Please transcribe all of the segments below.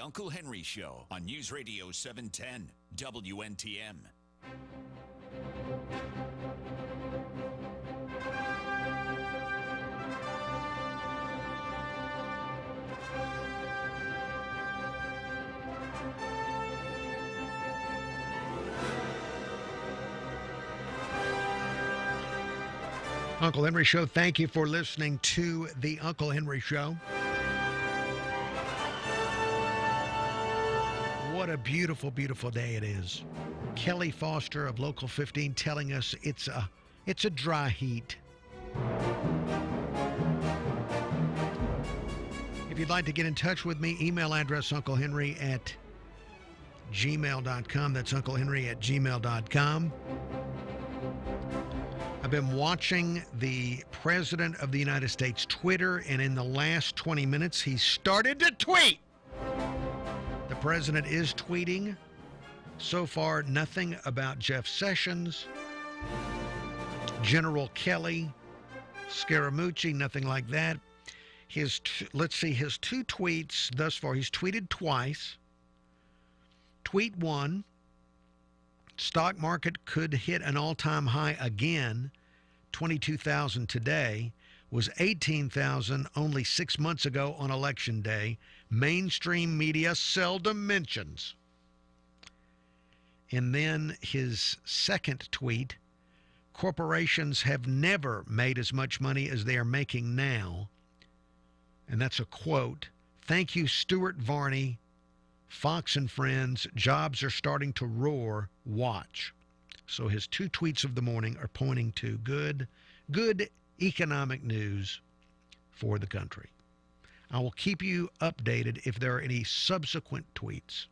Uncle Henry Show on News Radio 710 WNTM. Uncle Henry Show, thank you for listening to the Uncle Henry Show. What a beautiful, beautiful day it is. Kelly Foster of Local 15 telling us it's a dry heat. If you'd like to get in touch with me, email address unclehenry@gmail.com. That's unclehenry@gmail.com. I've been watching the President of the United States Twitter, and in the last 20 minutes, he started to tweet. The President is tweeting. So far, nothing about Jeff Sessions, General Kelly, Scaramucci, nothing like that. Let's see, his two tweets thus far. He's tweeted twice. Tweet one. Stock market could hit an all-time high again. 22,000 today, was 18,000 only 6 months ago on Election Day. Mainstream media seldom mentions. And then his second tweet, corporations have never made as much money as they are making now. And that's a quote. Thank you, Stuart Varney, Fox and Friends. Jobs are starting to roar. Watch. So his two tweets of the morning are pointing to good economic news for the country. I will keep you updated if there are any subsequent tweets.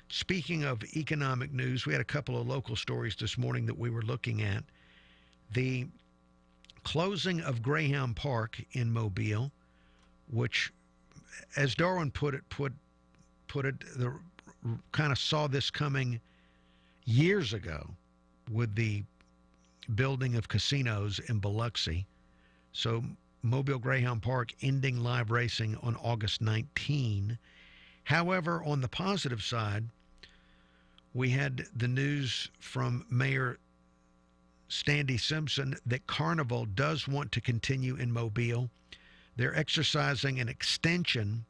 Speaking of economic news, we had a couple of local stories this morning that we were looking at. The closing of Greyhound Park in Mobile, which, as Darwin put it, kind of saw this coming years ago with the building of casinos in Biloxi. So Mobile Greyhound Park ending live racing on August 19. However, on the positive side, we had the news from Mayor Standy Simpson that Carnival does want to continue in Mobile. They're exercising an extension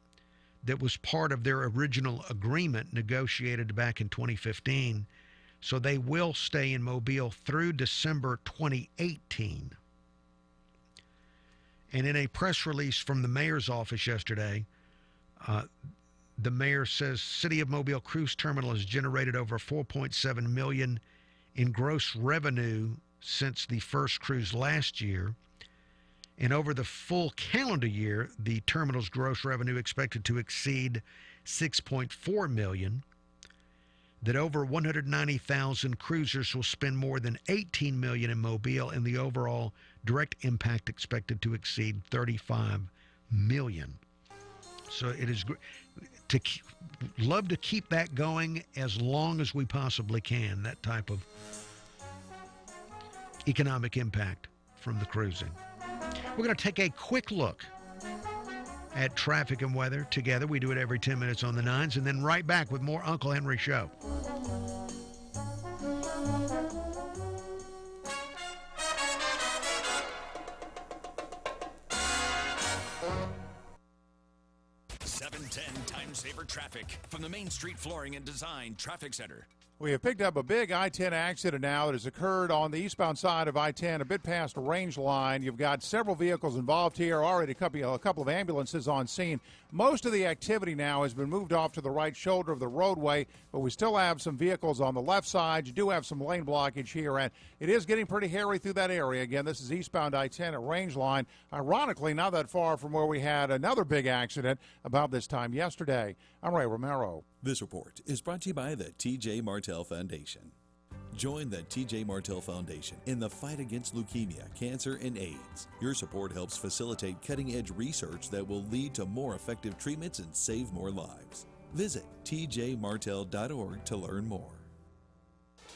that was part of their original agreement negotiated back in 2015. So they will stay in Mobile through December 2018. And in a press release from the mayor's office yesterday, the mayor says City of Mobile Cruise Terminal has generated over $4.7 million in gross revenue since the first cruise last year. And over the full calendar year, the terminal's gross revenue expected to exceed $6.4 million. That over 190,000 cruisers will spend more than $18 million in Mobile, and the overall direct impact expected to exceed $35 million. So it is love to keep that going as long as we possibly can, that type of economic impact from the cruising. We're going to take a quick look at traffic and weather together. We do it every 10 minutes on the nines, and then right back with more Uncle Henry Show. Time saver traffic from the Main Street Flooring and Design Traffic Center. We have picked up a big I-10 accident now that has occurred on the eastbound side of I-10, a bit past the range line. You've got several vehicles involved here, already a couple of ambulances on scene. Most of the activity now has been moved off to the right shoulder of the roadway, but we still have some vehicles on the left side. You do have some lane blockage here, and it is getting pretty hairy through that area. Again, this is eastbound I-10 at range line. Ironically, not that far from where we had another big accident about this time yesterday. I'm Ray Romero. This report is brought to you by the T.J. Martell Foundation. Join the T.J. Martell Foundation in the fight against leukemia, cancer, and AIDS. Your support helps facilitate cutting-edge research that will lead to more effective treatments and save more lives. Visit tjmartell.org to learn more.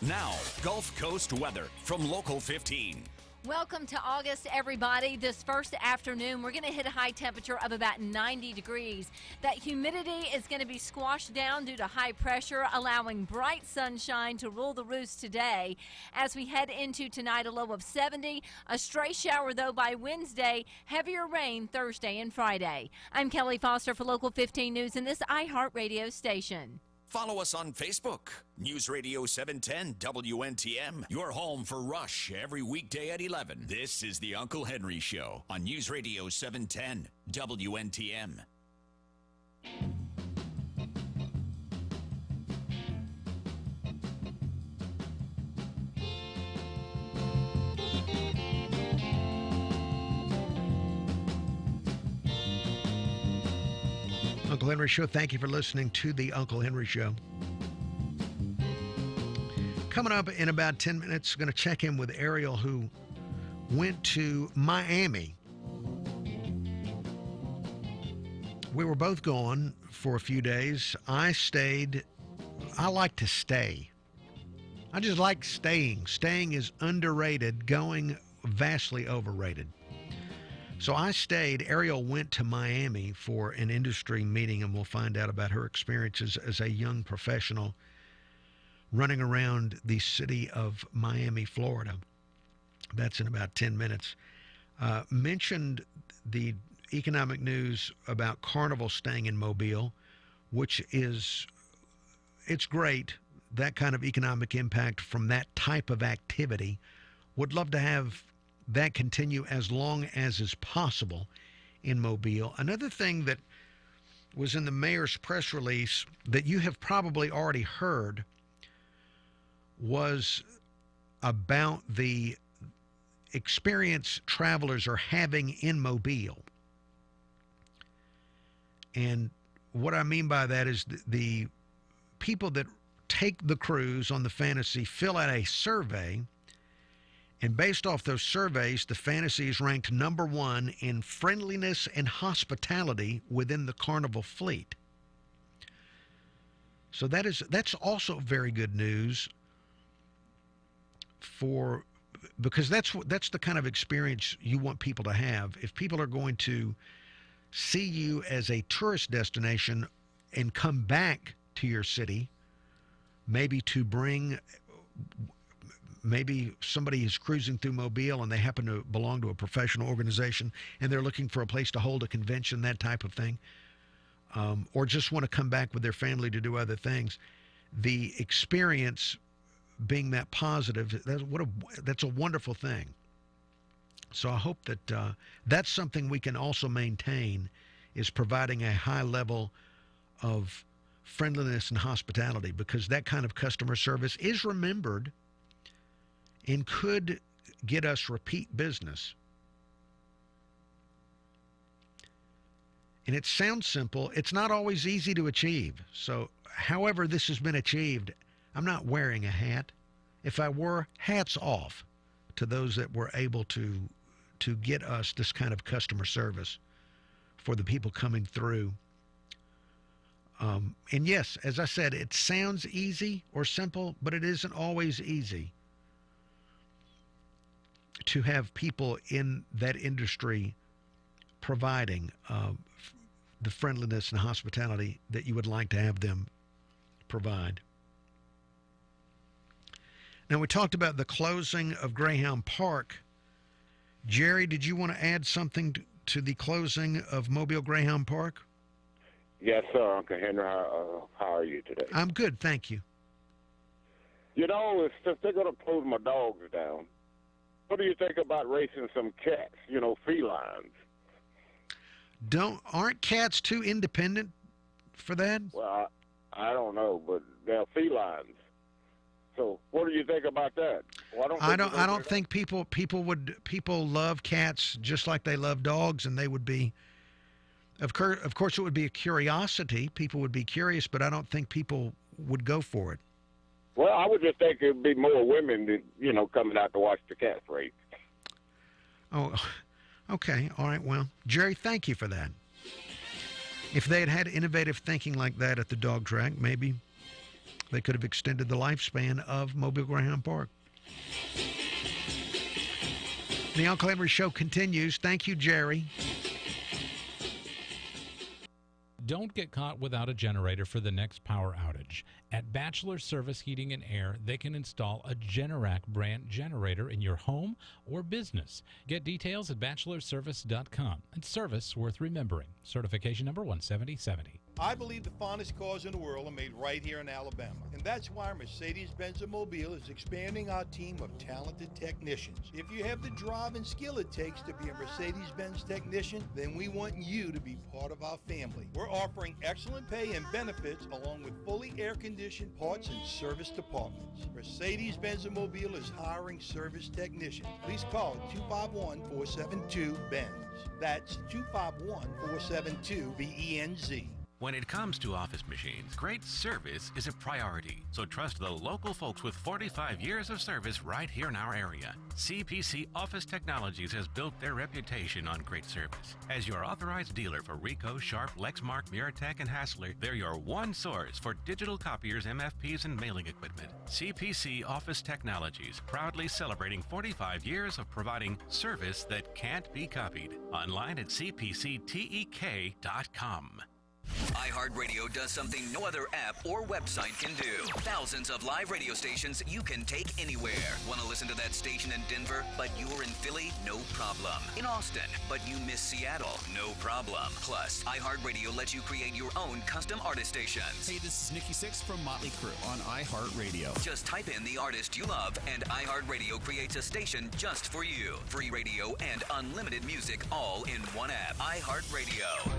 Now, Gulf Coast weather from Local 15. Welcome to August, everybody. This first afternoon, we're going to hit a high temperature of about 90 degrees. That humidity is going to be squashed down due to high pressure, allowing bright sunshine to rule the roost today. As we head into tonight, a low of 70. A stray shower, though, by Wednesday. Heavier rain Thursday and Friday. I'm Kelly Foster for Local 15 News in this iHeartRadio station. Follow us on Facebook. News Radio 710 WNTM. Your home for Rush every weekday at 11. This is the Uncle Henry Show on News Radio 710 WNTM. Uncle Henry Show. Thank you for listening to the Uncle Henry Show. Coming up in about 10 minutes, going to check in with Ariel, who went to Miami. We were both gone for a few days. I stayed. I like to stay. I just like staying. Staying is underrated, going vastly overrated. So I stayed. Ariel went to Miami for an industry meeting, and we'll find out about her experiences as a young professional running around the city of Miami, Florida. That's in about 10 minutes. Mentioned the economic news about Carnival staying in Mobile, which is, it's great, that kind of economic impact from that type of activity. Would love to have that continue as long as is possible in Mobile. Another thing that was in the mayor's press release that you have probably already heard was about the experience travelers are having in Mobile. And what I mean by that is the people that take the cruise on the Fantasy fill out a survey. And based off those surveys, the Fantasy is ranked number 1 in friendliness and hospitality within the Carnival fleet. So that's also very good news because that's the kind of experience you want people to have. If people are going to see you as a tourist destination and come back to your city, maybe somebody is cruising through Mobile and they happen to belong to a professional organization and they're looking for a place to hold a convention, that type of thing, or just want to come back with their family to do other things. The experience being that positive, that's a wonderful thing. So I hope that that's something we can also maintain, is providing a high level of friendliness and hospitality, because that kind of customer service is remembered and could get us repeat business. And it sounds simple. It's not always easy to achieve. So however this has been achieved, I'm not wearing a hat. If I were, hats off to those that were able to get us this kind of customer service for the people coming through. And yes, as I said, it sounds easy or simple, but it isn't always easy to have people in that industry providing the friendliness and hospitality that you would like to have them provide. Now, we talked about the closing of Greyhound Park. Jerry, did you want to add something to the closing of Mobile Greyhound Park? Yes, sir, Uncle Henry. How are you today? I'm good, thank you. You know, if they're going to close my dogs down, what do you think about racing some cats, felines? Aren't cats too independent for that? Well, I don't know, but they're felines. So, what do you think about that? Well, I don't think people love cats just like they love dogs, and they would be. Of course, it would be a curiosity. People would be curious, but I don't think people would go for it. Well, I would just think it'd be more women that, coming out to watch the cats race. Oh, okay. All right. Well, Jerry, thank you for that. If they had had innovative thinking like that at the dog track, maybe they could have extended the lifespan of Mobile Greyhound Park. The Uncle Henry Show continues. Thank you, Jerry. Don't get caught without a generator for the next power outage. At Bachelor Service Heating and Air, they can install a Generac brand generator in your home or business. Get details at bachelorservice.com. And service worth remembering. Certification number 17070. I believe the finest cars in the world are made right here in Alabama. And that's why Mercedes-Benz of Mobile is expanding our team of talented technicians. If you have the drive and skill it takes to be a Mercedes-Benz technician, then we want you to be part of our family. We're offering excellent pay and benefits along with fully air-conditioned parts and service departments. Mercedes-Benz of Mobile is hiring service technicians. Please call 251-472-BENZ. That's 251-472-BENZ. When it comes to office machines, great service is a priority. So trust the local folks with 45 years of service right here in our area. CPC Office Technologies has built their reputation on great service. As your authorized dealer for Ricoh, Sharp, Lexmark, Miratech, and Hassler, they're your one source for digital copiers, MFPs, and mailing equipment. CPC Office Technologies, proudly celebrating 45 years of providing service that can't be copied. Online at cpctek.com. iHeartRadio does something no other app or website can do. Thousands of live radio stations you can take anywhere. Want to listen to that station in Denver, but you're in Philly? No problem. In Austin, but you miss Seattle? No problem. Plus, iHeartRadio lets you create your own custom artist stations. Hey, this is Nikki Sixx from Motley Crue on iHeartRadio. Just type in the artist you love, and iHeartRadio creates a station just for you. Free radio and unlimited music all in one app. iHeartRadio.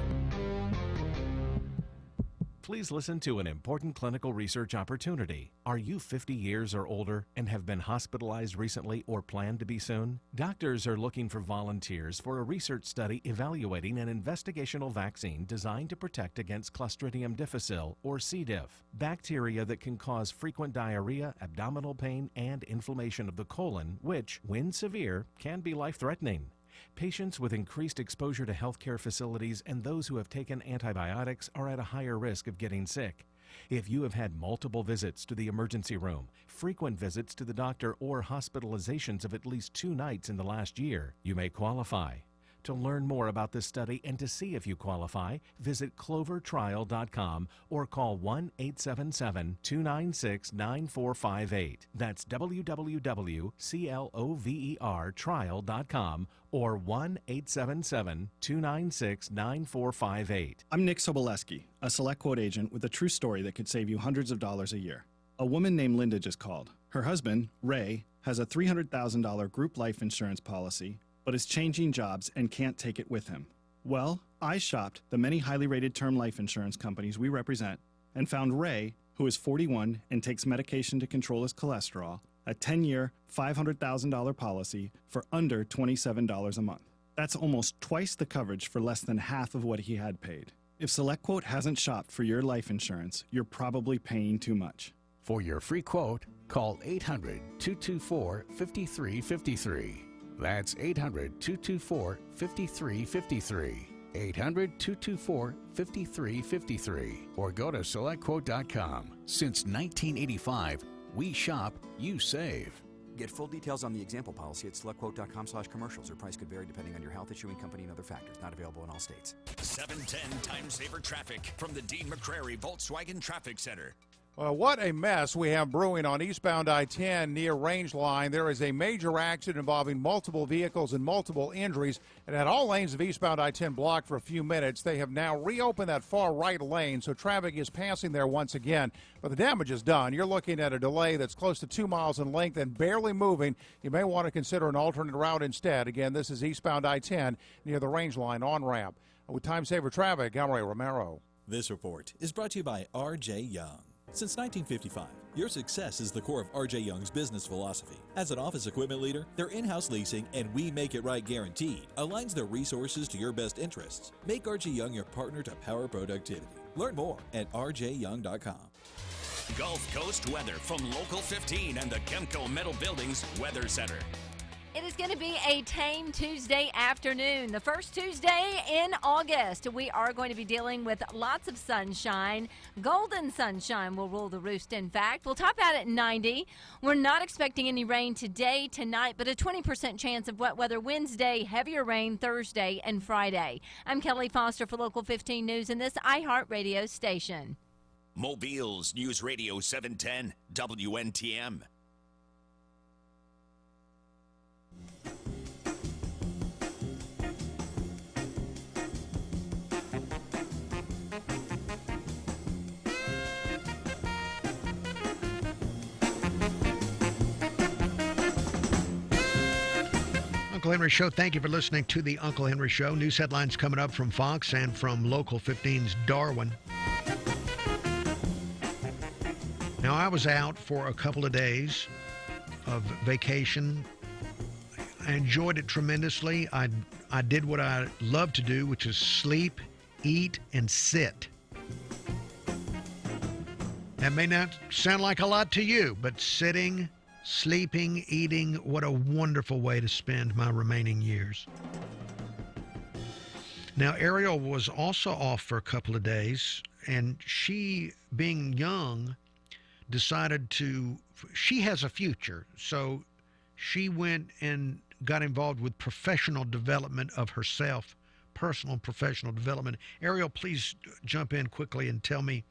Please listen to an important clinical research opportunity. Are you 50 years or older and have been hospitalized recently or plan to be soon? Doctors are looking for volunteers for a research study evaluating an investigational vaccine designed to protect against Clostridium difficile, or C. diff, bacteria that can cause frequent diarrhea, abdominal pain, and inflammation of the colon, which, when severe, can be life-threatening. Patients with increased exposure to healthcare facilities and those who have taken antibiotics are at a higher risk of getting sick. If you have had multiple visits to the emergency room, frequent visits to the doctor, or hospitalizations of at least 2 nights in the last year, you may qualify. To learn more about this study and to see if you qualify, visit clovertrial.com or call 1-877-296-9458. That's www.clovertrial.com or 1-877-296-9458. I'm Nick Soboleski, a Select Quote agent with a true story that could save you hundreds of dollars a year. A woman named Linda just called. Her husband, Ray, has a $300,000 group life insurance policy, but is changing jobs and can't take it with him. Well, I shopped the many highly rated term life insurance companies we represent and found Ray, who is 41 and takes medication to control his cholesterol, a 10-year, $500,000 policy for under $27 a month. That's almost twice the coverage for less than half of what he had paid. If SelectQuote hasn't shopped for your life insurance, you're probably paying too much. For your free quote, call 800-224-5353. That's 800-224-5353. 800-224-5353. Or go to SelectQuote.com. Since 1985, we shop, you save. Get full details on the example policy at SelectQuote.com/commercials. Or price could vary depending on your health, issuing company, and other factors. Not available in all states. 710 Time Saver Traffic from the Dean McCrary Volkswagen Traffic Center. Well, what a mess we have brewing on eastbound I-10 near Range Line. There is a major accident involving multiple vehicles and multiple injuries, and had all lanes of eastbound I-10 blocked for a few minutes. They have now reopened that far right lane, so traffic is passing there once again. But the damage is done. You're looking at a delay that's close to 2 miles in length and barely moving. You may want to consider an alternate route instead. Again, this is eastbound I-10 near the Range Line on-ramp. With Time Saver Traffic, I'm Ray Romero. This report is brought to you by R.J. Young. Since 1955, your success is the core of R.J. Young's business philosophy. As an office equipment leader, their in-house leasing and We Make It Right guaranteed aligns their resources to your best interests. Make R.J. Young your partner to power productivity. Learn more at rjyoung.com. Gulf Coast weather from Local 15 and the Kemco Metal Buildings Weather Center. It is going to be a tame Tuesday afternoon. The first Tuesday in August. We are going to be dealing with lots of sunshine. Golden sunshine will rule the roost, in fact. We'll top out at 90. We're not expecting any rain today, tonight, but a 20% chance of wet weather Wednesday, heavier rain Thursday and Friday. I'm Kelly Foster for Local 15 News in this iHeartRadio station. Mobile's News Radio 710 WNTM. Uncle Henry Show. Thank you for listening to the Uncle Henry Show. News headlines coming up from Fox and from Local 15's Darwin. Now, I was out for a couple of days of vacation. I enjoyed it tremendously. I did what I love to do, which is sleep, eat, and sit. That may not sound like a lot to you, but sitting, sleeping, eating, what a wonderful way to spend my remaining years. Now, Ariel was also off for a couple of days, and she, being young, decided she has a future, so she went and got involved with professional development of herself, personal and professional development. Ariel, please jump in quickly and tell me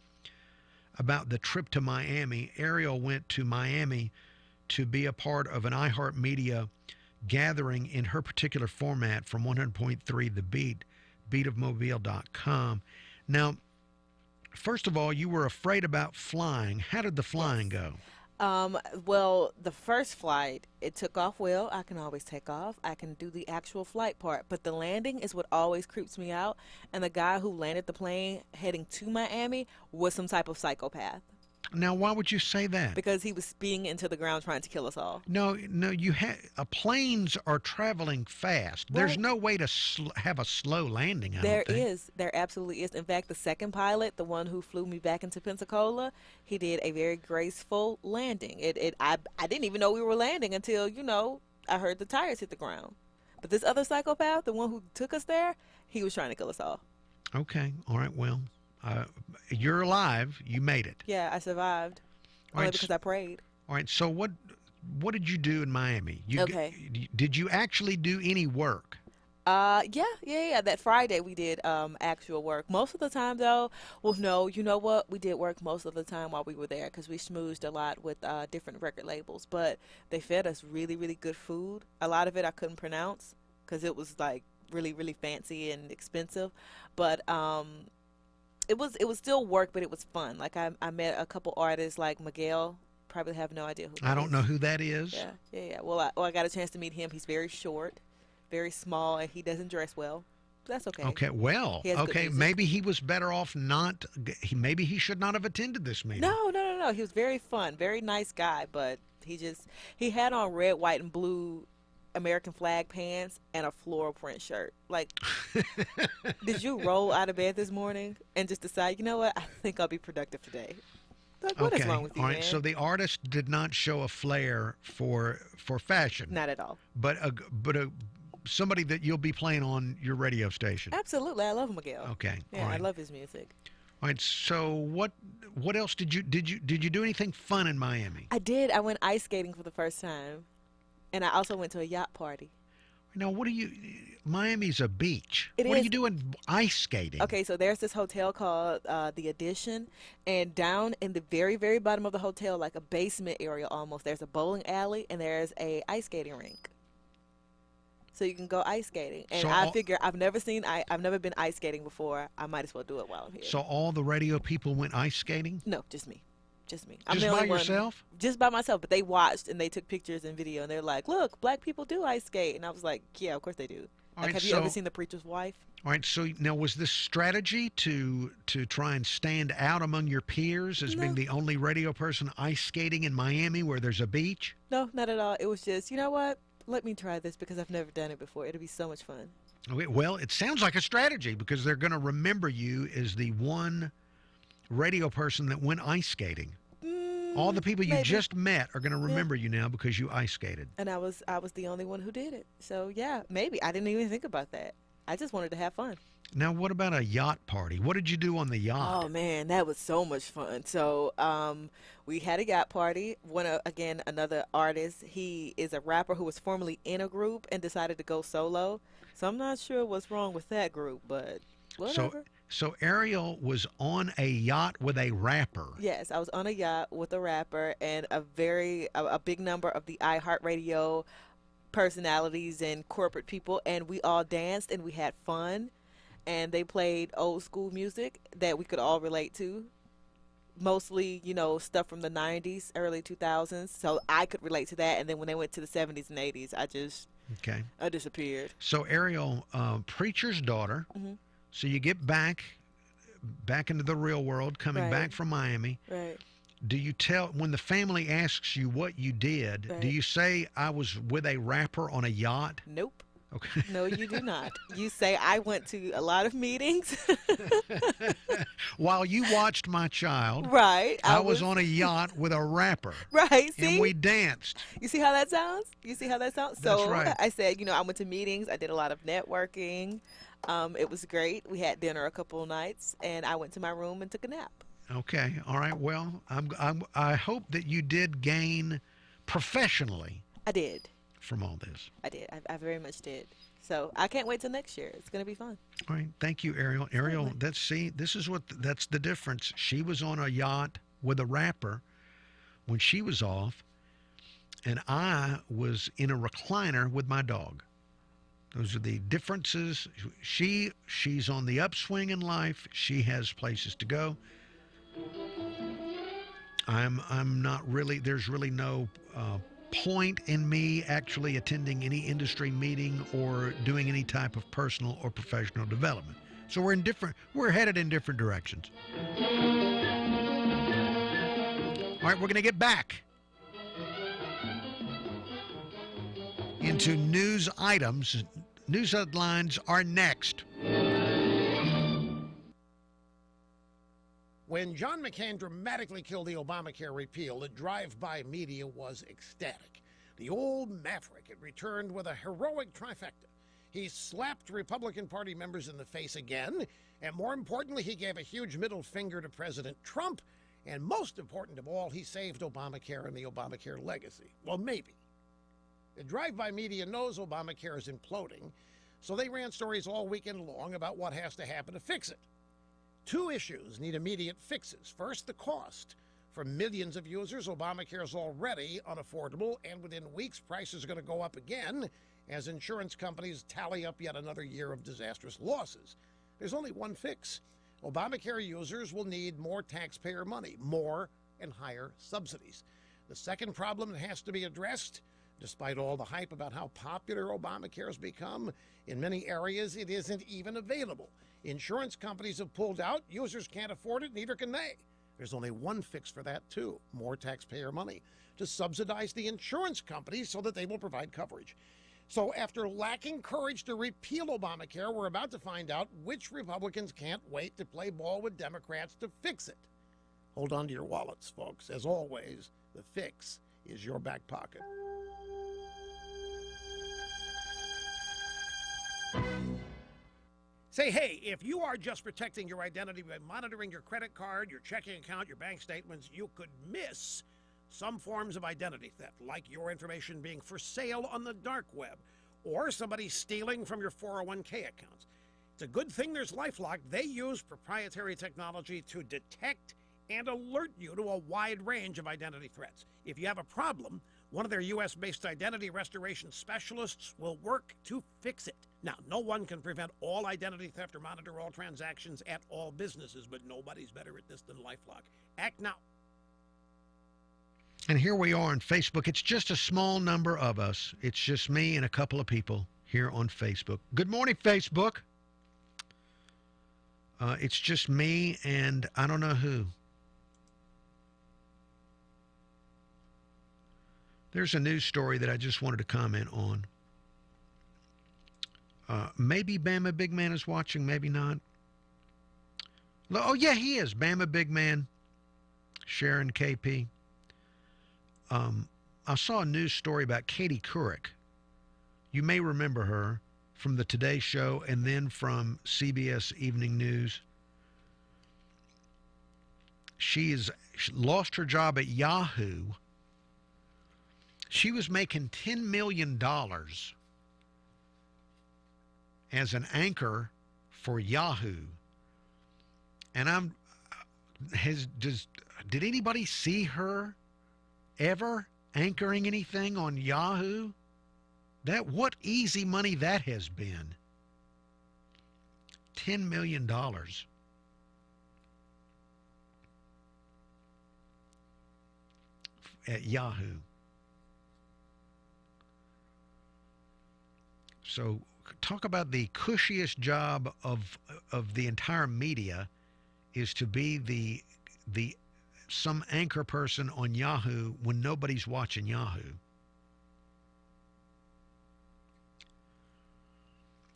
about the trip to Miami. Ariel went to Miami to be a part of an iHeartMedia gathering in her particular format from 100.3 The Beat, beatofmobile.com. Now, first of all, you were afraid about flying. How did the flying go? Well, the first flight, it took off well. I can always take off. I can do the actual flight part. But the landing is what always creeps me out. And the guy who landed the plane heading to Miami was some type of psychopath. Now, why would you say that? Because he was speeding into the ground trying to kill us all. No, planes are traveling fast. Right. There's no way to have a slow landing, I don't think. There absolutely is. In fact, the second pilot, the one who flew me back into Pensacola, he did a very graceful landing. I didn't even know we were landing until, I heard the tires hit the ground. But this other psychopath, the one who took us there, he was trying to kill us all. Okay. All right. Well, you're alive. You made it. Yeah, I survived. Only because I prayed. All right. So what did you do in Miami? Did you actually do any work? Yeah. That Friday we did actual work. Most of the time, though, well, no, you know what? We did work most of the time while we were there because we schmoozed a lot with different record labels. But they fed us really, really good food. A lot of it I couldn't pronounce because it was like really, really fancy and expensive. But it was still work, but it was fun. Like I met a couple artists like Miguel. Probably have no idea who that is. I don't know who that is. Yeah. Well, I got a chance to meet him. He's very short, very small, and he doesn't dress well. That's okay. Okay, well, okay, maybe he was better off not. Maybe he should not have attended this meeting. No. He was very fun, very nice guy, but he had on red, white, and blue American flag pants and a floral print shirt. Like, did you roll out of bed this morning and just decide, you know what, I think I'll be productive today? Like, what is wrong with you, all right, man? so the artist did not show a flair for fashion. Not at all. But somebody that you'll be playing on your radio station. Absolutely, I love Miguel. Okay, yeah, all right. I love his music. All right, so what else did you do anything fun in Miami? I did. I went ice skating for the first time, and I also went to a yacht party. Now, Miami's a beach. What are you doing ice skating? Okay, so there's this hotel called The Edition, and down in the very, very bottom of the hotel, like a basement area almost, there's a bowling alley, and there's a ice skating rink. So you can go ice skating. And I figure I've never been ice skating before. I might as well do it while I'm here. So all the radio people went ice skating? No, just me. Just me. I'm just by yourself? Just by myself. But they watched and they took pictures and video and they're like, look, black people do ice skate. And I was like, yeah, of course they do. Have you ever seen The Preacher's Wife? All right. So now, was this strategy to try and stand out among your peers as being the only radio person ice skating in Miami where there's a beach? No, not at all. It was just, you know what? Let me try this because I've never done it before. It'll be so much fun. Okay, well, it sounds like a strategy because they're going to remember you as the one radio person that went ice skating. All the people you Maybe. just met are going to remember you now because you ice skated. And I was the only one who did it. So yeah, maybe. I didn't even think about that. I just wanted to have fun. Now, what about a yacht party? What did you do on the yacht? Oh man, that was so much fun. So we had a yacht party. Another artist. He is a rapper who was formerly in a group and decided to go solo. So I'm not sure what's wrong with that group, but whatever. So Ariel was on a yacht with a rapper. Yes, I was on a yacht with a rapper and a big number of the iHeartRadio personalities and corporate people, and we all danced and we had fun. And they played old school music that we could all relate to. Mostly, stuff from the 90s, early 2000s. So I could relate to that. And then when they went to the 70s and 80s, I disappeared. So Ariel, preacher's daughter. Mm-hmm. So you get back into the real world, coming back from Miami. Right. Do you when the family asks you what you did, do you say I was with a rapper on a yacht? Nope. Okay. No, you do not. You say I went to a lot of meetings. While you watched my child. Right. I was on a yacht with a rapper. Right. See? And we danced. You see how that sounds? That's So right. I said, I went to meetings. I did a lot of networking. It was great. We had dinner a couple of nights, and I went to my room and took a nap. Okay. All right. Well, I hope that you did gain professionally. I did. From all this. I did. I very much did. So I can't wait till next year. It's going to be fun. All right. Thank you, Ariel. Ariel, that's the difference. She was on a yacht with a rapper when she was off, and I was in a recliner with my dog. Those are the differences. She's on the upswing in life. She has places to go. I'm not really, there's really no point in me actually attending any industry meeting or doing any type of personal or professional development. So we're headed in different directions. All right, we're going to get back into news items. News headlines are next. When John McCain dramatically killed the Obamacare repeal, the drive-by media was ecstatic. The old maverick had returned with a heroic trifecta. He slapped Republican Party members in the face again, and more importantly, he gave a huge middle finger to President Trump, and most important of all, he saved Obamacare and the Obamacare legacy. Well, maybe. The drive-by media knows Obamacare is imploding, so they ran stories all weekend long about what has to happen to fix it. Two issues need immediate fixes. First, the cost. For millions of users, Obamacare is already unaffordable, and within weeks, prices are going to go up again as insurance companies tally up yet another year of disastrous losses. There's only one fix. Obamacare users will need more taxpayer money, more and higher subsidies. The second problem that has to be addressed, despite all the hype about how popular Obamacare has become, in many areas it isn't even available. Insurance companies have pulled out. Users can't afford it, neither can they. There's only one fix for that, too. More taxpayer money to subsidize the insurance companies so that they will provide coverage. So after lacking courage to repeal Obamacare, we're about to find out which Republicans can't wait to play ball with Democrats to fix it. Hold on to your wallets, folks. As always, the fix is your back pocket. Say, hey, if you are just protecting your identity by monitoring your credit card, your checking account, your bank statements, you could miss some forms of identity theft, like your information being for sale on the dark web, or somebody stealing from your 401k accounts. It's a good thing there's LifeLock. They use proprietary technology to detect and alert you to a wide range of identity threats. If you have a problem, one of their U.S.-based identity restoration specialists will work to fix it. Now, no one can prevent all identity theft or monitor all transactions at all businesses, but nobody's better at this than LifeLock. Act now. And here we are on Facebook. It's just a small number of us. It's just me and a couple of people here on Facebook. Good morning, Facebook. It's just me and I don't know who. There's a news story that I just wanted to comment on. Maybe Bama Big Man is watching, maybe not. Oh, yeah, he is. Bama Big Man, Sharon KP. I saw a news story about Katie Couric. You may remember her from the Today Show and then from CBS Evening News. She lost her job at Yahoo. She was making $10 million as an anchor for Yahoo. And did anybody see her ever anchoring anything on Yahoo? What easy money that has been. $10 million. At Yahoo. So talk about the cushiest job of the entire media is to be some anchor person on Yahoo when nobody's watching Yahoo.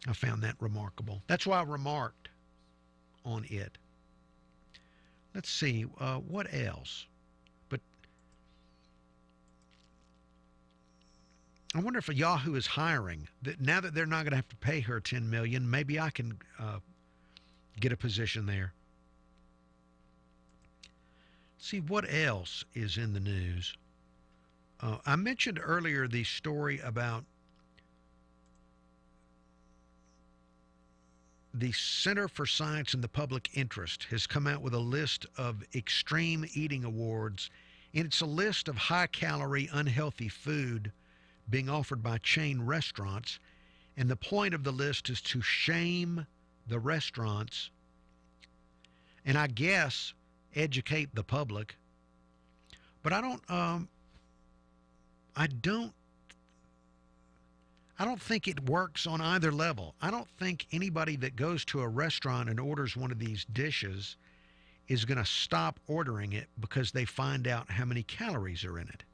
I found that remarkable. That's why I remarked on it. Let's see, what else? But I wonder if Yahoo is hiring. Now that they're not going to have to pay her $10 million, maybe I can get a position there. See, what else is in the news? I mentioned earlier the story about the Center for Science and the Public Interest has come out with a list of extreme eating awards, and it's a list of high-calorie, unhealthy food being offered by chain restaurants, and the point of the list is to shame the restaurants and, I guess, educate the public. But I don't think it works on either level. I don't think anybody that goes to a restaurant and orders one of these dishes is going to stop ordering it because they find out how many calories are in it.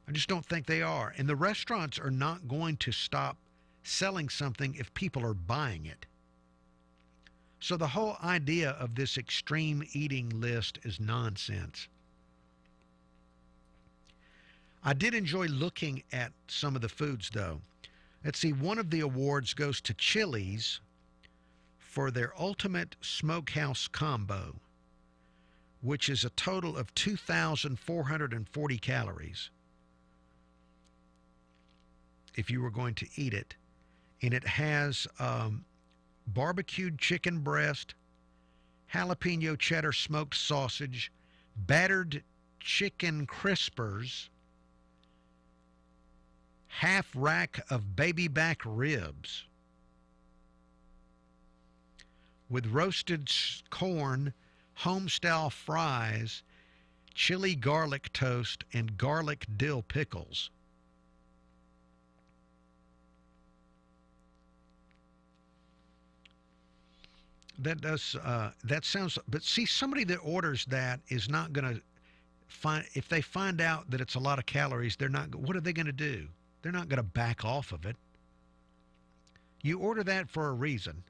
I just don't think they are. And the restaurants are not going to stop selling something if people are buying it. So the whole idea of this extreme eating list is nonsense. I did enjoy looking at some of the foods, though. Let's see, one of the awards goes to Chili's for their Ultimate Smokehouse Combo, which is a total of 2,440 calories if you were going to eat it. And it has barbecued chicken breast, jalapeno cheddar smoked sausage, battered chicken crispers, half rack of baby back ribs with roasted corn, home-style fries, chili garlic toast, and garlic dill pickles. That sounds, but see, somebody that orders that is not going to find, if they find out that it's a lot of calories, what are they going to do? They're not going to back off of it. You order that for a reason.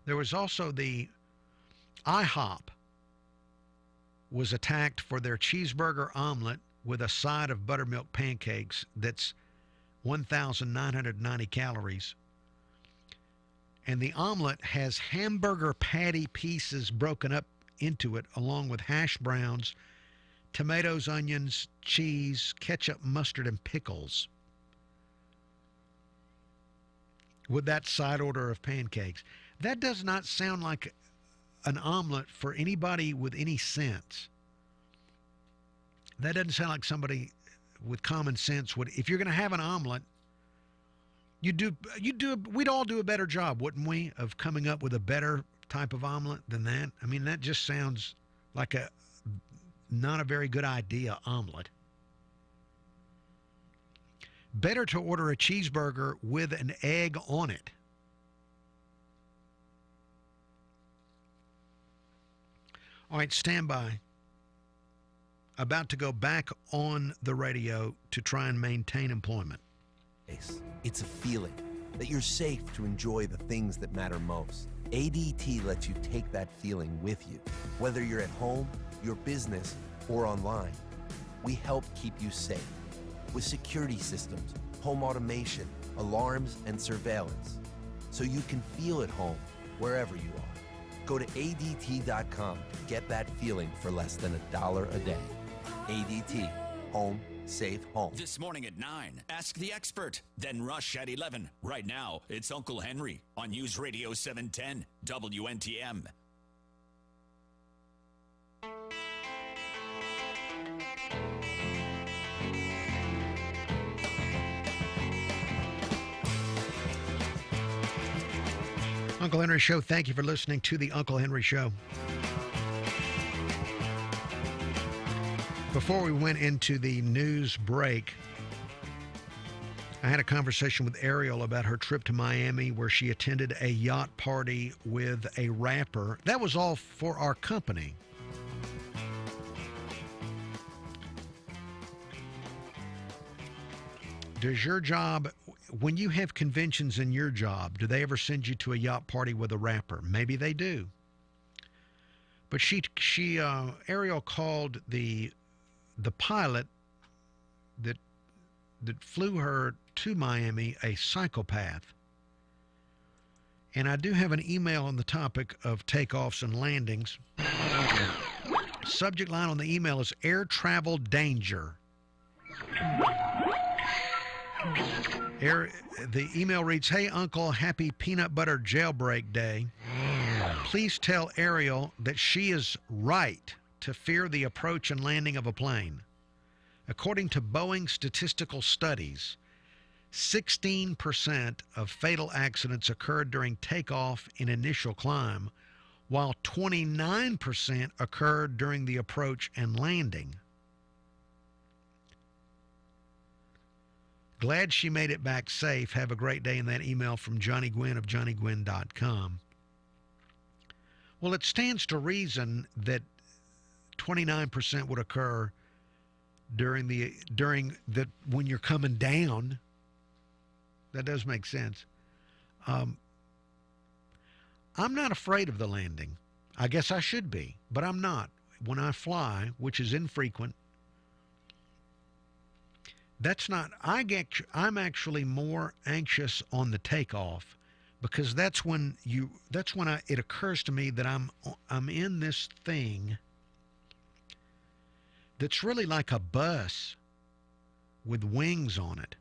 There was also the IHOP was attacked for their cheeseburger omelet with a side of buttermilk pancakes that's 1,990 calories. And the omelet has hamburger patty pieces broken up into it, along with hash browns, tomatoes, onions, cheese, ketchup, mustard, and pickles, with that side order of pancakes. That does not sound like an omelet for anybody with any sense. That doesn't sound like with common sense would. If you're going to have an omelet, we'd all do a better job, wouldn't we, of coming up with a better type of omelet than that? I mean, that just sounds like not a very good idea, omelet. Better to order a cheeseburger with an egg on it. All right, stand by. About to go back on the radio to try and maintain employment. It's a feeling that you're safe to enjoy the things that matter most. ADT lets you take that feeling with you, whether you're at home, your business, or online. We help keep you safe with security systems, home automation, alarms, and surveillance, so you can feel at home wherever you are. Go to ADT.com to get that feeling for less than $1 a day. ADT, home, safe home. This morning at 9, ask the expert. Then Rush at 11. Right now, it's Uncle Henry on News Radio 710 WNTM. Uncle Henry Show, thank you for listening to the Uncle Henry Show. Before we went into the news break, I had a conversation with Ariel about her trip to Miami where she attended a yacht party with a rapper. That was all for our company. Does your job, when you have conventions in your job, do they ever send you to a yacht party with a rapper? Maybe they do. But Ariel called the pilot that flew her to Miami a psychopath. And I do have an email on the topic of takeoffs and landings. Subject line on the email is air travel danger. The email reads, "Hey, Uncle, happy peanut butter jailbreak day. Please tell Ariel that she is right to fear the approach and landing of a plane. According to Boeing statistical studies, 16% of fatal accidents occurred during takeoff and initial climb, while 29% occurred during the approach and landing. Glad she made it back safe. Have a great day." In that email from Johnny Gwynn of johnnygwynn.com. Well, it stands to reason that 29% would occur during when you're coming down. That does make sense. I'm not afraid of the landing. I guess I should be, but I'm not. When I fly, which is infrequent, I'm actually more anxious on the takeoff, because that's when it occurs to me that I'm in this thing that's really like a bus with wings on it.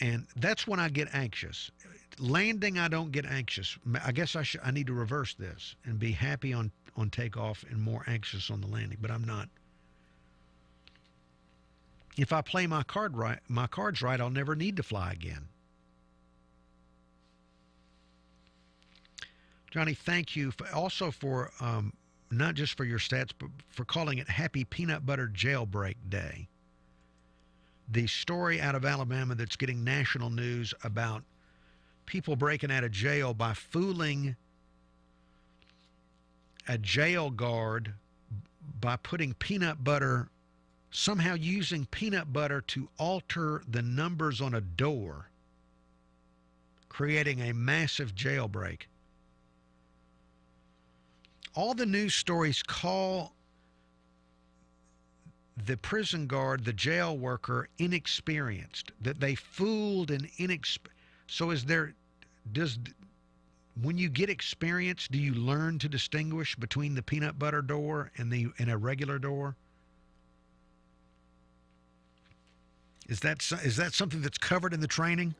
And that's when I get anxious. Landing, I don't get anxious. I guess I need to reverse this and be happy on takeoff and more anxious on the landing, but I'm not. If I play my cards right, I'll never need to fly again. Johnny, thank you for not just for your stats, but for calling it Happy Peanut Butter Jailbreak Day. The story out of Alabama that's getting national news about people breaking out of jail by fooling a jail guard by putting peanut butter, somehow using peanut butter to alter the numbers on a door, creating a massive jailbreak. All the news stories call the prison guard, the jail worker, inexperienced, that they fooled an So when you get experience, do you learn to distinguish between the peanut butter door and a regular door? Is that something that's covered in the training?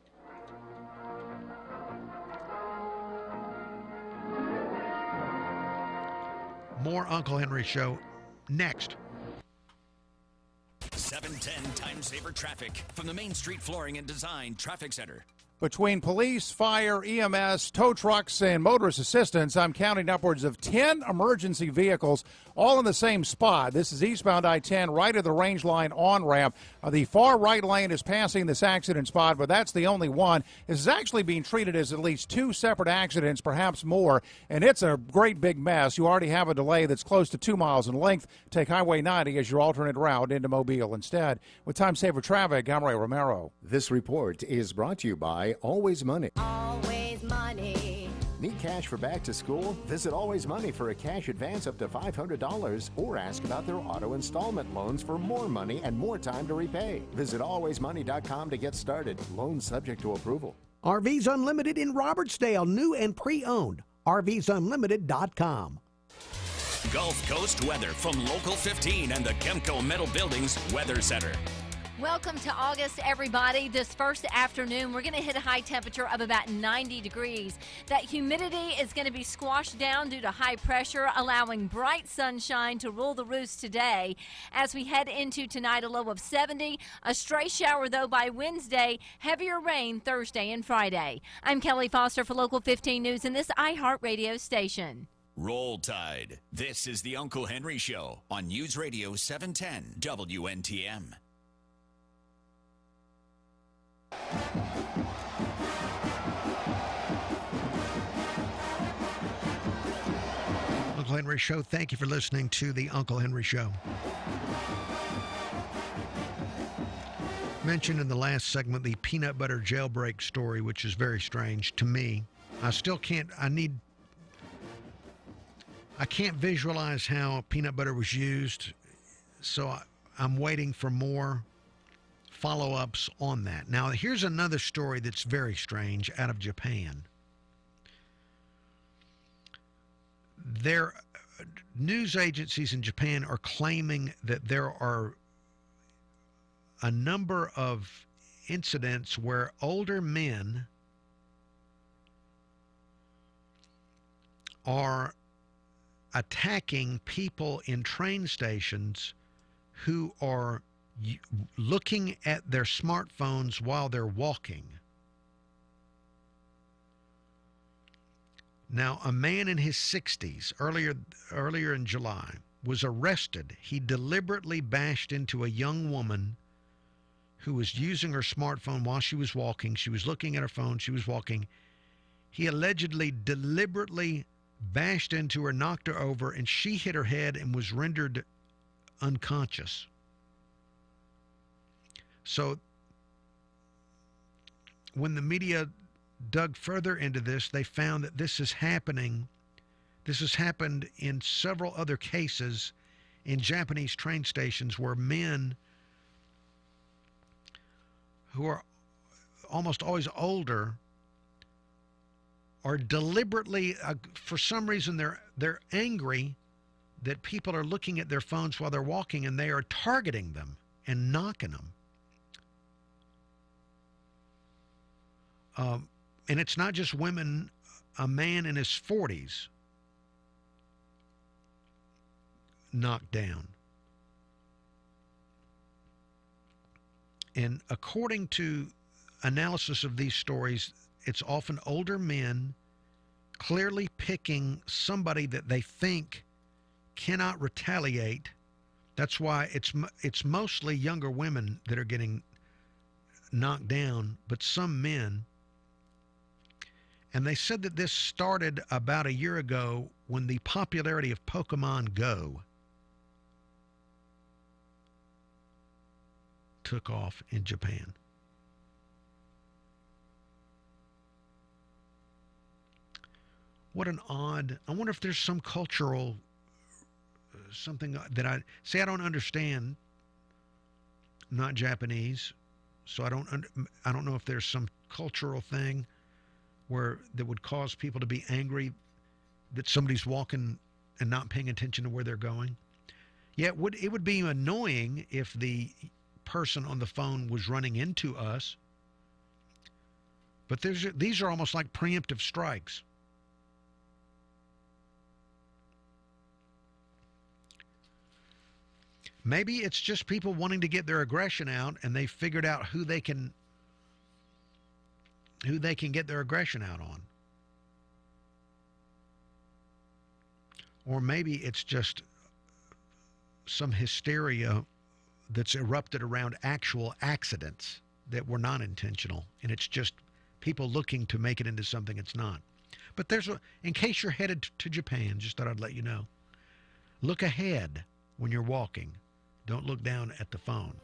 More Uncle Henry Show next. 710 Time Saver Traffic from the Main Street Flooring and Design Traffic Center. Between police, fire, EMS, tow trucks, and motorist assistance, I'm counting upwards of 10 emergency vehicles all in the same spot. This is eastbound I-10, right at the Range Line on-ramp. The far right lane is passing this accident spot, but that's the only one. This is actually being treated as at least two separate accidents, perhaps more, and it's a great big mess. You already have a delay that's close to 2 miles in length. Take Highway 90 as your alternate route into Mobile instead. With Time Saver Traffic, I'm Ray Romero. This report is brought to you by Always Money. Always Money. Need cash for back to school? Visit Always Money for a cash advance up to $500 or ask about their auto installment loans for more money and more time to repay. Visit alwaysmoney.com to get started. Loans subject to approval. RVs Unlimited in Robertsdale, new and pre-owned. RVsunlimited.com. Gulf Coast weather from Local 15 and the Chemco Metal Buildings Weather Center. Welcome to August, everybody. This first afternoon, we're going to hit a high temperature of about 90 degrees. That humidity is going to be squashed down due to high pressure, allowing bright sunshine to rule the roost today. As we head into tonight, a low of 70. A stray shower, though, by Wednesday. Heavier rain Thursday and Friday. I'm Kelly Foster for Local 15 News in this iHeartRadio station. Roll Tide. This is the Uncle Henry Show on News Radio 710 WNTM. Uncle Henry Show. Thank you for listening to the Uncle Henry Show. Mentioned in the last segment the peanut butter jailbreak story, which is very strange to me. I can't visualize how peanut butter was used, so I'm waiting for more follow-ups on that. Now, here's another story that's very strange out of Japan. Their news agencies in Japan are claiming that there are a number of incidents where older men are attacking people in train stations who are looking at their smartphones while they're walking. Now, a man in his 60s, earlier in July, was arrested. He deliberately bashed into a young woman who was using her smartphone while she was walking. She was looking at her phone. She was walking. He allegedly deliberately bashed into her, knocked her over, and she hit her head and was rendered unconscious. So when the media dug further into this, they found that this is happening. This has happened in several other cases in Japanese train stations where men who are almost always older are deliberately, for some reason, they're angry that people are looking at their phones while they're walking, and they are targeting them and knocking them. And it's not just women. A man in his 40s knocked down. And according to analysis of these stories, it's often older men clearly picking somebody that they think cannot retaliate. That's why it's mostly younger women that are getting knocked down, but some men. And they said that this started about a year ago when the popularity of Pokemon Go took off in Japan. What an odd, I wonder if there's some cultural, something that I don't understand, not Japanese, so I don't know if there's some cultural thing where that would cause people to be angry that somebody's walking and not paying attention to where they're going. Yeah, it would be annoying if the person on the phone was running into us, but these are almost like preemptive strikes. Maybe it's just people wanting to get their aggression out, and they figured out who they can get their aggression out on. Or maybe it's just some hysteria that's erupted around actual accidents that were non-intentional, and it's just people looking to make it into something it's not. But in case you're headed to Japan, just thought I'd let you know. Look ahead when you're walking. Don't look down at the phone.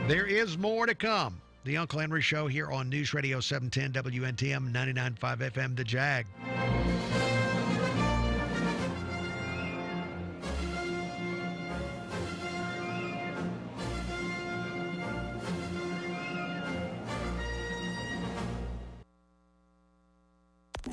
There is more to come. The Uncle Henry Show here on News Radio 710 WNTM 99.5 FM, The Jag.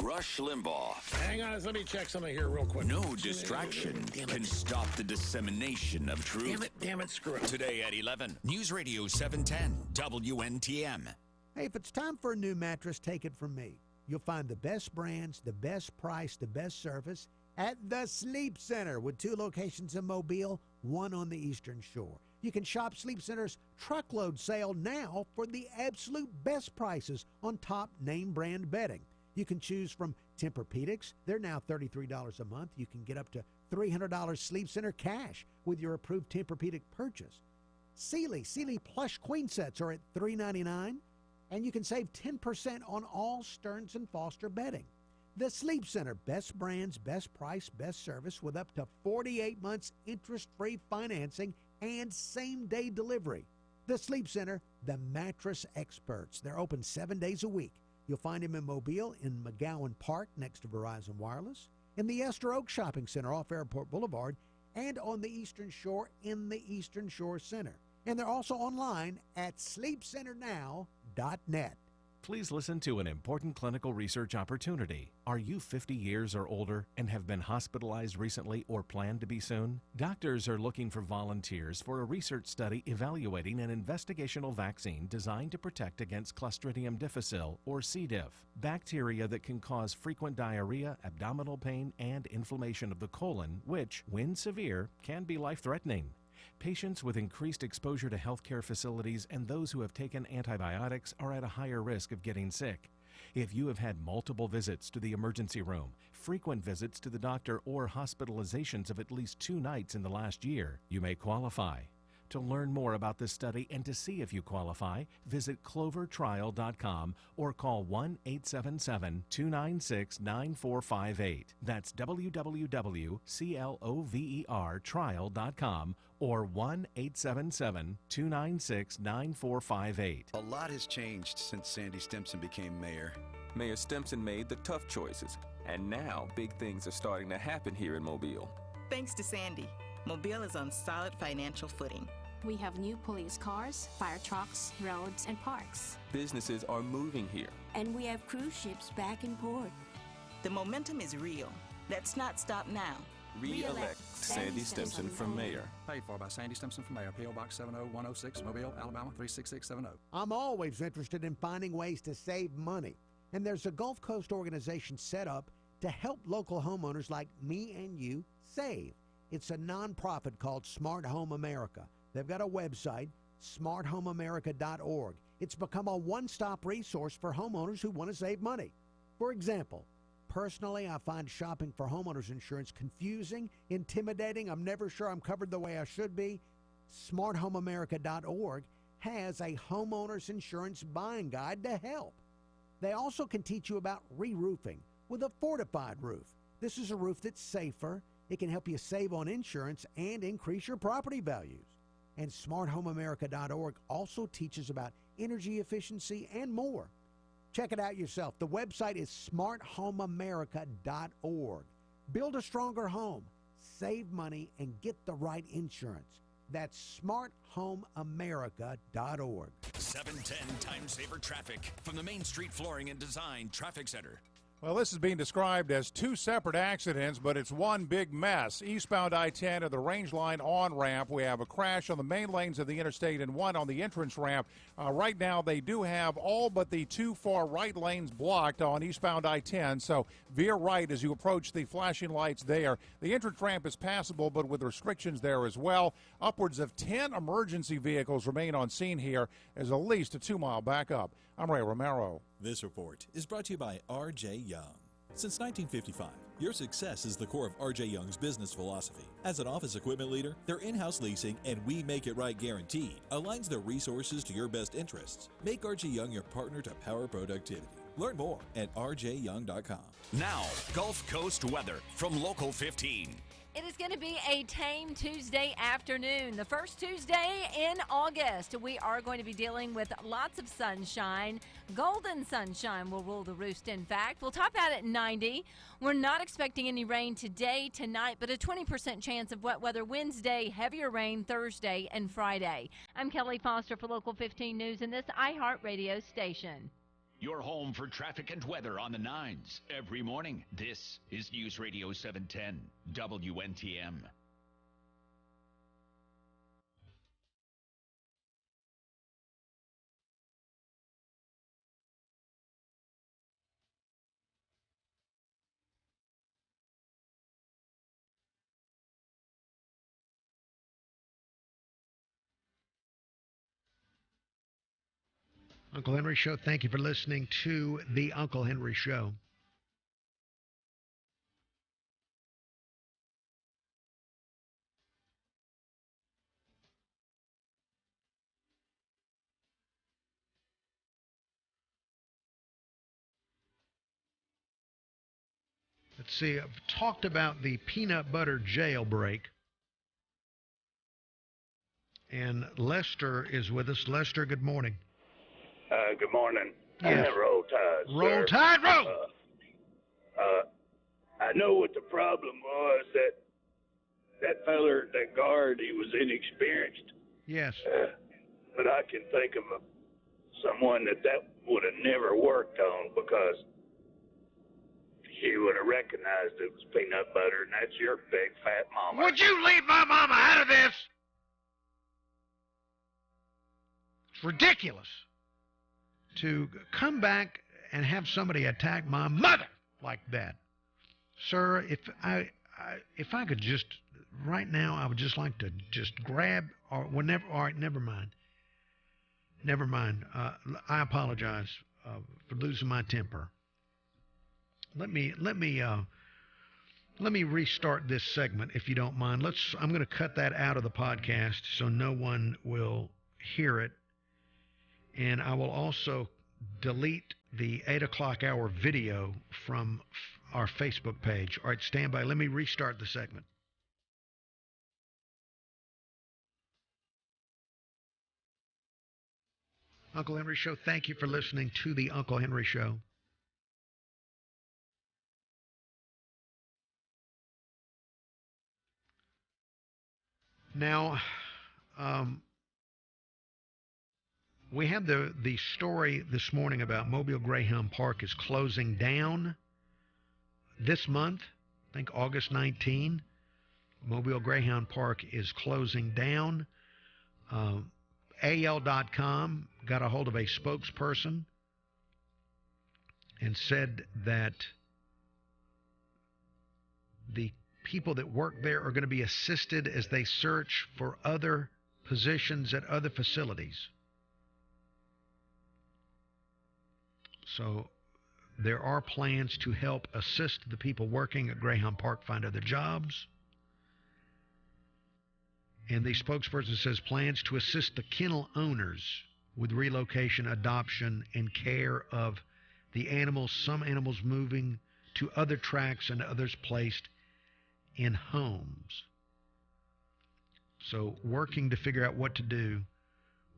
Rush Limbaugh. Hang on, let me check something here real quick. No distraction can stop the dissemination of truth. Damn it, screw it. Today at 11, News Radio 710 WNTM. Hey, if it's time for a new mattress, take it from me. You'll find the best brands, the best price, the best service at the Sleep Center with 2 locations in Mobile, 1 on the Eastern Shore. You can shop Sleep Center's truckload sale now for the absolute best prices on top name brand bedding. You can choose from Tempur-Pedics. They're now $33 a month. You can get up to $300 Sleep Center cash with your approved Tempur-Pedic purchase. Sealy plush queen sets are at $399, and you can save 10% on all Stearns & Foster bedding. The Sleep Center, best brands, best price, best service with up to 48 months interest-free financing and same-day delivery. The Sleep Center, the mattress experts. They're open 7 days a week. You'll find him in Mobile, in McGowan Park next to Verizon Wireless, in the Esther Oak Shopping Center off Airport Boulevard, and on the Eastern Shore in the Eastern Shore Center. And they're also online at sleepcenternow.net. Please listen to an important clinical research opportunity. Are you 50 years or older and have been hospitalized recently or plan to be soon? Doctors are looking for volunteers for a research study evaluating an investigational vaccine designed to protect against Clostridium difficile, or C. diff, bacteria that can cause frequent diarrhea, abdominal pain, and inflammation of the colon, which, when severe, can be life-threatening. Patients with increased exposure to healthcare facilities and those who have taken antibiotics are at a higher risk of getting sick. If you have had multiple visits to the emergency room, frequent visits to the doctor, or hospitalizations of at least 2 nights in the last year, you may qualify. To learn more about this study and to see if you qualify, visit clovertrial.com or call 1-877-296-9458. That's www.clovertrial.com or 1-877-296-9458. A lot has changed since Sandy Stimson became mayor. Mayor Stimson made the tough choices, and now big things are starting to happen here in Mobile. Thanks to Sandy, Mobile is on solid financial footing. We have new police cars, fire trucks, roads, and parks. Businesses are moving here. And we have cruise ships back in port. The momentum is real. Let's not stop now. Re-elect Sandy Stimson for mayor. Paid for by Sandy Stimson for mayor. P.O. Box 70106, Mobile, Alabama 36670. I'm always interested in finding ways to save money. And there's a Gulf Coast organization set up to help local homeowners like me and you save. It's a nonprofit called Smart Home America. They've got a website, smarthomeamerica.org. It's become a one-stop resource for homeowners who want to save money. For example, personally, I find shopping for homeowners insurance confusing, intimidating. I'm never sure I'm covered the way I should be. smarthomeamerica.org has a homeowners insurance buying guide to help. They also can teach you about re-roofing with a fortified roof. This is a roof that's safer. It can help you save on insurance and increase your property values. And smarthomeamerica.org also teaches about energy efficiency and more. Check it out yourself. The website is smarthomeamerica.org. Build a stronger home, save money, and get the right insurance. That's smarthomeamerica.org. 710 Time Saver Traffic from the Main Street Flooring and Design Traffic Center. Well, this is being described as 2 separate accidents, but it's one big mess. Eastbound I-10 at the Range Line on-ramp, we have a crash on the main lanes of the interstate and one on the entrance ramp. Right now, they do have all but the 2 far right lanes blocked on eastbound I-10, so veer right as you approach the flashing lights there. The entrance ramp is passable, but with restrictions there as well. Upwards of 10 emergency vehicles remain on scene here as at least a 2-mile backup. I'm Ray Romero. This report is brought to you by R.J. Young. Since 1955, your success is the core of R.J. Young's business philosophy. As an office equipment leader, their in-house leasing and We Make It Right guaranteed aligns their resources to your best interests. Make R.J. Young your partner to power productivity. Learn more at rjyoung.com. Now, Gulf Coast weather from Local 15. It is going to be a tame Tuesday afternoon, the first Tuesday in August. We are going to be dealing with lots of sunshine. Golden sunshine will rule the roost, in fact. We'll top out at 90. We're not expecting any rain today, tonight, but a 20% chance of wet weather Wednesday, heavier rain Thursday and Friday. I'm Kelly Foster for Local 15 News and this iHeartRadio station. Your home for traffic and weather on the 9s every morning. This is News Radio 710 WNTM. Uncle Henry Show, thank you for listening to the Uncle Henry Show. Let's see, I've talked about the peanut butter jailbreak. And Lester is with us. Lester, good morning. Good morning. Yes. Roll Tide. Roll sir. Tide, roll! I know what the problem was, that feller, that guard, he was inexperienced. Yes. But I can think of someone that would have never worked on because he would have recognized it was peanut butter, and that's your big fat mama. Would you leave my mama out of this? It's ridiculous to come back and have somebody attack my mother like that. Sir, if I could just, right now, I would just like to just grab, or whenever, all right, never mind. Never mind. I apologize for losing my temper. Let me restart this segment, if you don't mind. I'm going to cut that out of the podcast so no one will hear it. And I will also delete the 8 o'clock hour video from our Facebook page. All right, stand by. Let me restart the segment. Uncle Henry Show, thank you for listening to the Uncle Henry Show. Now, we have the story this morning about Mobile Greyhound Park is closing down this month. I think August 19. Mobile Greyhound Park is closing down. AL.com got a hold of a spokesperson and said that the people that work there are going to be assisted as they search for other positions at other facilities. So there are plans to help assist the people working at Greyhound Park find other jobs. And the spokesperson says plans to assist the kennel owners with relocation, adoption, and care of the animals, some animals moving to other tracks and others placed in homes. So working to figure out what to do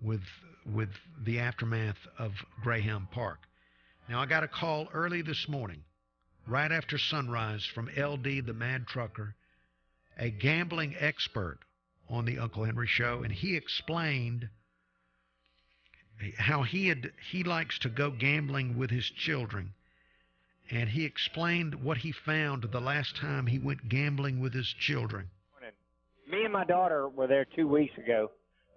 with the aftermath of Greyhound Park. Now, I got a call early this morning, right after sunrise, from LD, the Mad Trucker, a gambling expert on the Uncle Henry Show, and he explained how he likes to go gambling with his children, and he explained what he found the last time he went gambling with his children. Me and my daughter were there 2 weeks ago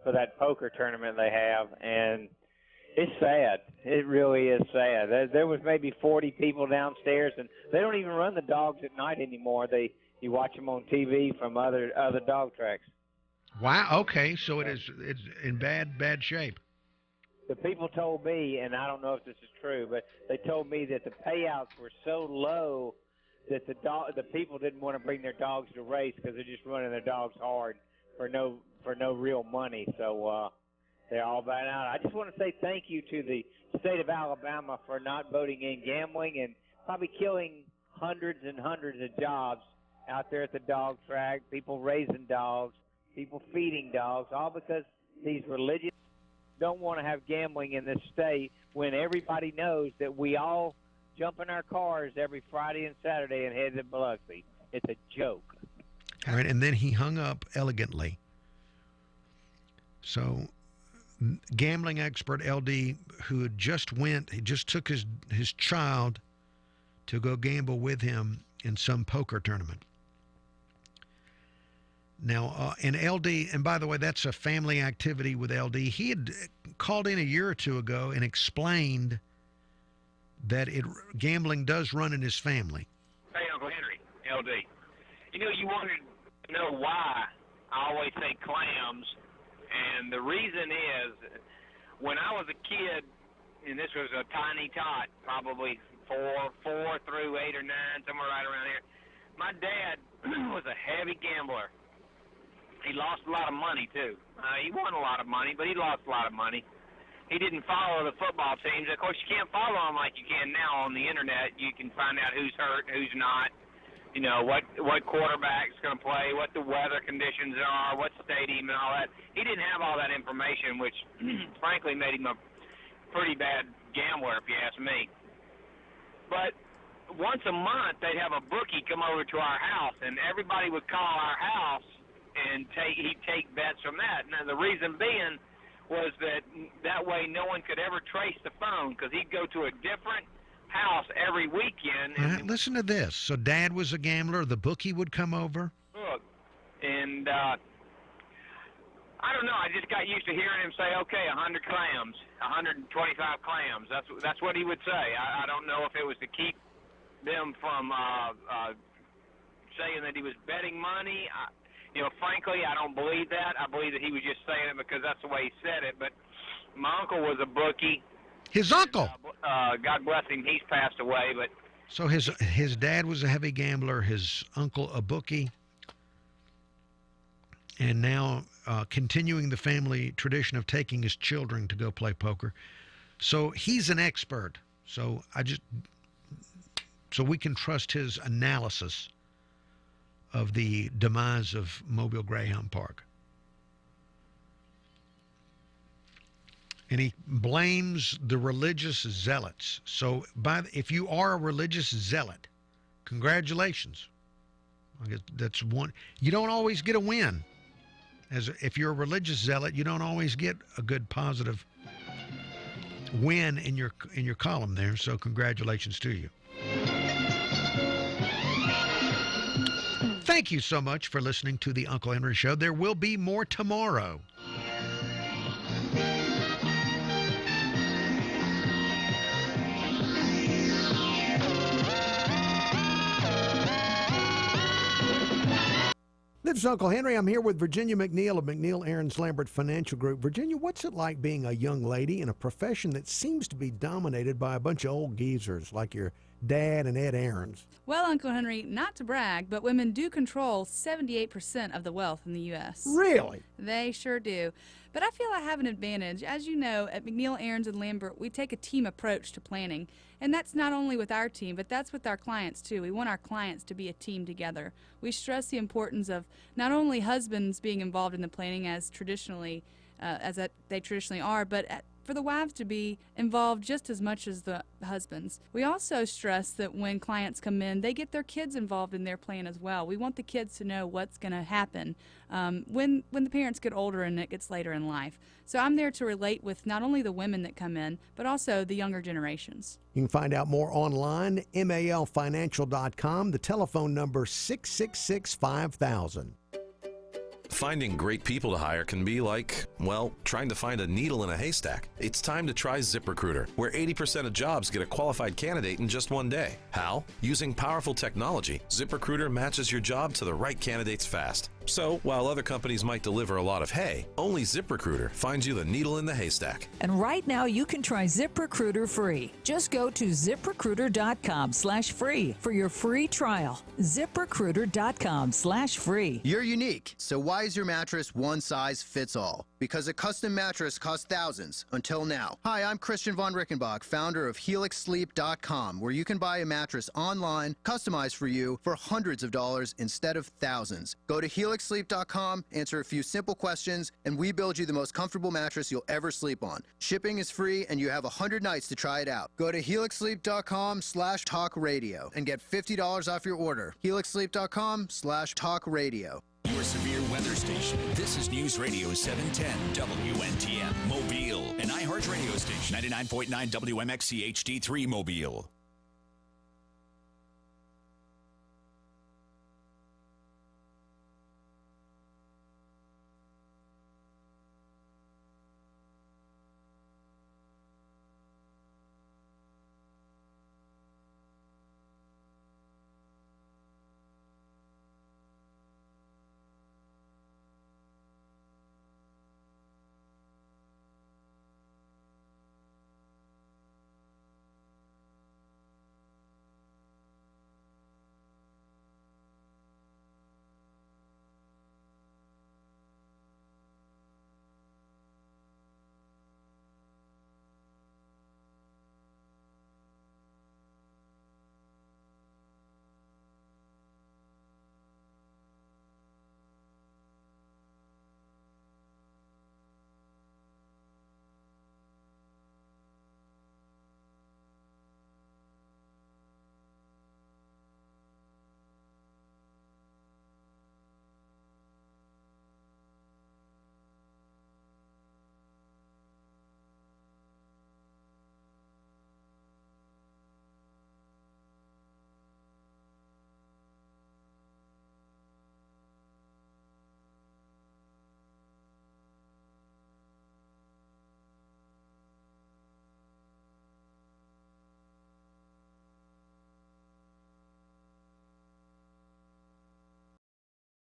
for that poker tournament they have, and it's sad. It really is sad. There was maybe 40 people downstairs, and they don't even run the dogs at night anymore. You watch them on TV from other dog tracks. Wow. Okay, so it's in bad shape. the people told me, and I don't know if this is true, but they told me that the payouts were so low that the people didn't want to bring their dogs to race because they're just running their dogs hard for no real money. So they're all bowing out. I just want to say thank you to the state of Alabama for not voting in gambling and probably killing hundreds and hundreds of jobs out there at the dog track, people raising dogs, people feeding dogs, all because these religious don't want to have gambling in this state when everybody knows that we all jump in our cars every Friday and Saturday and head to Biloxi. It's a joke. All right, and then he hung up elegantly. So, gambling expert LD, who had he just took his child to go gamble with him in some poker tournament. Now, and LD, and by the way, that's a family activity with LD. He had called in a year or two ago and explained that gambling does run in his family. Hey, Uncle Henry, LD. You wanted to know why I always say clams, and the reason is when I was a kid, and this was a tiny tot, probably 4 through 8 or 9, somewhere right around here, my dad was a heavy gambler. He lost a lot of money, too. He won a lot of money, but he lost a lot of money. He didn't follow the football teams. Of course, you can't follow them like you can now on the Internet. You can find out who's hurt, who's not, what quarterback's going to play, what the weather conditions are, what stadium and all that. He didn't have all that information, which, frankly, made him a pretty bad gambler, if you ask me. But once a month, they'd have a bookie come over to our house, and everybody would call our house, and he'd take bets from that. Now, the reason being was that way no one could ever trace the phone because he'd go to a different house every weekend. And listen to this. So Dad was a gambler. The bookie would come over. Look, and I don't know. I just got used to hearing him say, "Okay, 100 clams, 125 clams." That's what he would say. I don't know if it was to keep them from saying that he was betting money. Frankly, I don't believe that. I believe that he was just saying it because that's the way he said it. But my uncle was a bookie. His uncle? God bless him. He's passed away. But so his dad was a heavy gambler, his uncle a bookie, and now continuing the family tradition of taking his children to go play poker. So he's an expert. So we can trust his analysis of the demise of Mobile Greyhound Park. And he blames the religious zealots. So if you are a religious zealot, congratulations. I guess that's one. You don't always get a win. If you're a religious zealot, you don't always get a good positive win in your column there. So congratulations to you. Thank you so much for listening to the Uncle Henry Show. There will be more tomorrow. This is Uncle Henry. I'm here with Virginia McNeil of McNeil Aaron's Lambert Financial Group. Virginia, what's it like being a young lady in a profession that seems to be dominated by a bunch of old geezers like your dad and Ed Aarons? Well, Uncle Henry, not to brag, but women do control 78% of the wealth in the U.S. Really? They sure do. But I feel I have an advantage. As you know, at McNeil Aaron's and Lambert, we take a team approach to planning. And that's not only with our team, but that's with our clients, too. We want our clients to be a team together. We stress the importance of not only husbands being involved in the planning as they traditionally are, but for the wives to be involved just as much as the husbands. We also stress that when clients come in, they get their kids involved in their plan as well. We want the kids to know what's going to happen when the parents get older and it gets later in life. So I'm there to relate with not only the women that come in, but also the younger generations. You can find out more online, malfinancial.com. The telephone number 666-5000. Finding great people to hire can be like, well, trying to find a needle in a haystack. It's time to try ZipRecruiter, where 80% of jobs get a qualified candidate in just one day. How? Using powerful technology, ZipRecruiter matches your job to the right candidates fast. So, while other companies might deliver a lot of hay, only ZipRecruiter finds you the needle in the haystack. And right now you can try ZipRecruiter free. Just go to ZipRecruiter.com/free for your free trial. ZipRecruiter.com/free. You're unique, so why is your mattress one size fits all? Because a custom mattress costs thousands, until now. Hi, I'm Christian von Rickenbach, founder of HelixSleep.com, where you can buy a mattress online, customized for you, for hundreds of dollars instead of thousands. Go to HelixSleep.com, answer a few simple questions, and we build you the most comfortable mattress you'll ever sleep on. Shipping is free, and you have 100 nights to try it out. Go to HelixSleep.com/talkradio and get $50 off your order. HelixSleep.com/talkradio. Your severe weather station. This is News Radio 710 WNTM Mobile, an iHeart radio station, 99.9 WMXC HD3 Mobile.